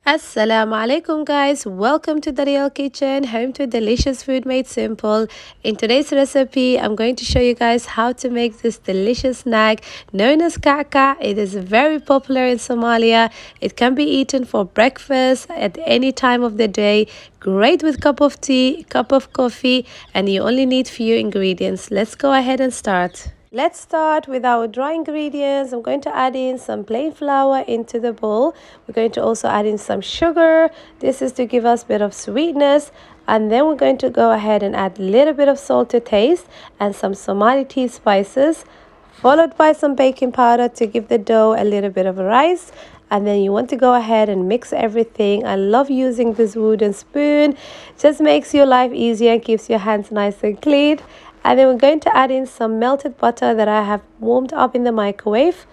Assalamu alaikum guys, welcome to Daryeel Kitchen, home to delicious food made simple. In today's recipe, I'm going to show you guys how to make this delicious snack known as Kac-Kac. It is very popular in Somalia. It can be eaten for breakfast at any time of the day. Great with cup of tea, cup of coffee, and you only need few ingredients. Let's go ahead and start. Let's start with our dry ingredients. I'm going to add in some plain flour into the bowl. We're going to also add in some sugar. This is to give us a bit of sweetness. And then we're going to go ahead and add a little bit of salt to taste and some Somali tea spices, followed by some baking powder to give the dough a little bit of a rise. And then you want to go ahead and mix everything. I love using this wooden spoon. Just makes your life easier and keeps your hands nice and clean. And then we're going to add in some melted butter that I have warmed up in the microwave.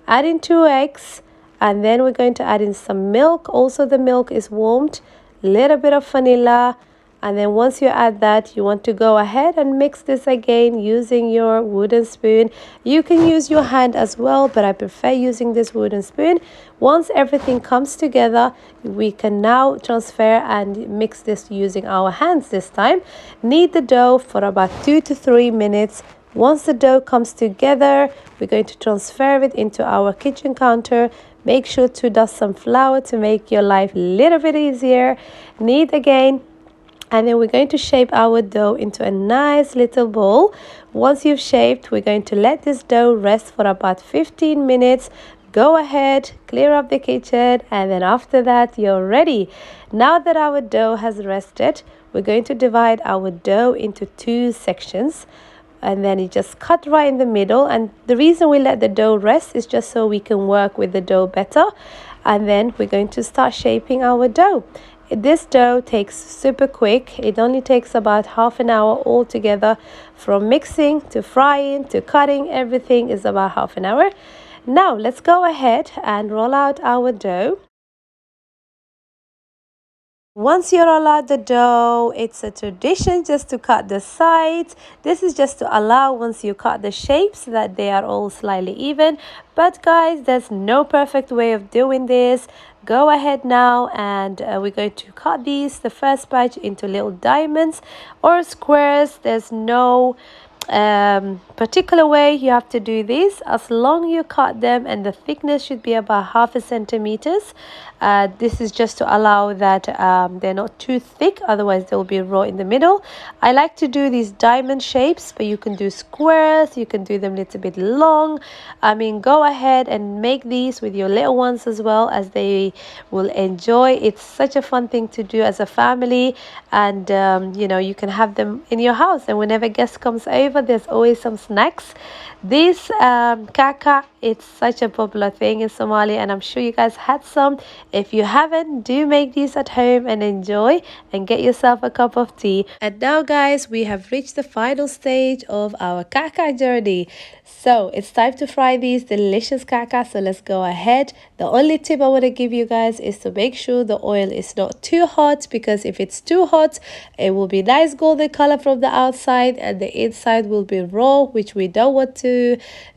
Add in 2 eggs. And then we're going to add in some milk. Also the milk is warmed. Little bit of vanilla. And then once you add that, you want to go ahead and mix this again using your wooden spoon. You can use your hand as well, but I prefer using this wooden spoon. Once everything comes together, we can now transfer and mix this using our hands this time. Knead the dough for about 2 to 3 minutes. Once the dough comes together, we're going to transfer it into our kitchen counter. Make sure to dust some flour to make your life a little bit easier. Knead again. And then we're going to shape our dough into a nice little ball. Once you've shaped, we're going to let this dough rest for about 15 minutes. Go ahead, clear up the kitchen, and then after that, you're ready. Now that our dough has rested, we're going to divide our dough into 2 sections. And then you just cut right in the middle. And the reason we let the dough rest is just so we can work with the dough better. And then we're going to start shaping our dough. This dough takes super quick. It only takes about half an hour altogether. From mixing to frying to cutting, everything is about half an hour. Now let's go ahead and roll out our dough. Once you roll out the dough, it's a tradition just to cut the sides. This is just to allow once you cut the shapes that they are all slightly even. But guys, there's no perfect way of doing this. Go ahead now and we're going to cut the first batch into little diamonds or squares. There's no particular way you have to do this. As long you cut them, and the thickness should be about 0.5 centimeters. This is just to allow that they're not too thick, otherwise they'll be raw in the middle. I like to do these diamond shapes, but you can do squares, you can do them a little bit long. I mean, go ahead and make these with your little ones as well, as they will enjoy. It's such a fun thing to do as a family, and you know, you can have them in your house, and whenever guest comes over, there's always some snacks. This Kac-Kac, it's such a popular thing in Somalia, and I'm sure you guys had some. If you haven't, do make these at home and enjoy, and get yourself a cup of tea. And now guys, we have reached the final stage of our Kac-Kac journey. So it's time to fry these delicious Kac-Kac. So let's go ahead. The only tip I want to give you guys is to make sure the oil is not too hot, because if it's too hot, it will be nice golden color from the outside and the inside will be raw, which we don't want to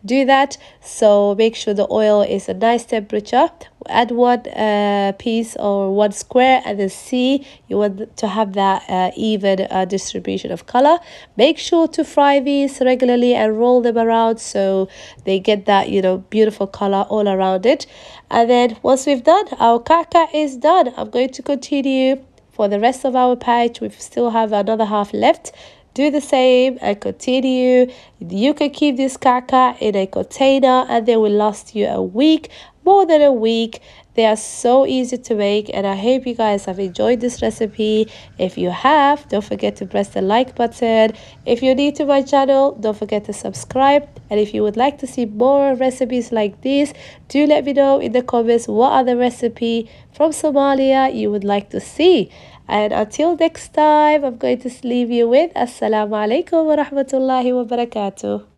do that. So make sure the oil is a nice temperature. Add 1 piece or 1 square, and then see, you want to have that even distribution of color. Make sure to fry these regularly and roll them around so they get that, you know, beautiful color all around it. And then once we've done, our Kac-Kac is done. I'm going to continue for the rest of our batch. We still have another half left. Do the same and continue. You can keep this Kac-Kac in a container and they will last you a week, more than a week. They are so easy to make, and I hope you guys have enjoyed this recipe. If you have, don't forget to press the like button. If you're new to my channel, don't forget to subscribe. And if you would like to see more recipes like this, do let me know in the comments what other recipe from Somalia you would like to see. And until next time, I'm going to leave you with Assalamu alaikum wa rahmatullahi wa barakatuh.